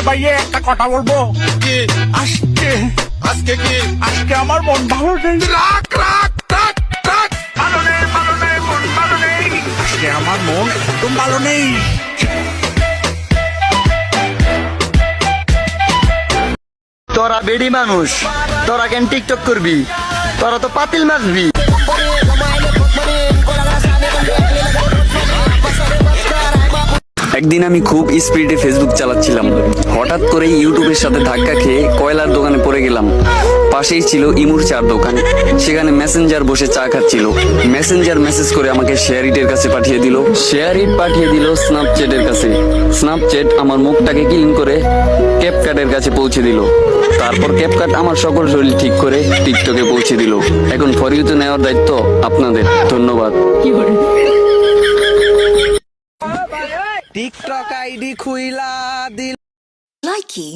ভাইয়া একটা কথা বলবো। কি আজকে আজকে কি আজকে আমার মন ভালো নেই। রাখ রাখ রাখ রাখ ভালো নেই, ভালো নেই, মন ভালো নেই। আজকে আমার মন একদম ভালো নেই। তোরা বেডি মানুষ, তোরা কেন টিকটক করবি? তোরা তো পাতিল মারবি। একদিন আমি খুব স্পিডে ফেসবুক চালাচ্ছিলাম, হঠাৎ করে ইউটিউবের সাথে ধাক্কা খেয়ে কয়লার দোকানে পড়ে গেলাম। পাশেই ছিল ইমুর চার দোকান, সেখানে মেসেঞ্জার বসে চা খাচ্ছিল। মেসেঞ্জার মেসেজ করে আমাকে শেয়ার ইটের কাছে পাঠিয়ে দিল, শেয়ার ইট পাঠিয়ে দিল স্ন্যাপচ্যাটের কাছে। স্ন্যাপচ্যাট আমার মুখটাকে ক্লিন করে ক্যাপকাটের কাছে পৌঁছে দিল। তারপর ক্যাপকাট আমার সকল শরীর ঠিক করে টিকটকে পৌঁছে দিল। এখন ফর ইউ তো নেওয়ার দায়িত্ব আপনাদের। ধন্যবাদ। টিকটক আইডি খুইলা দিল। Likey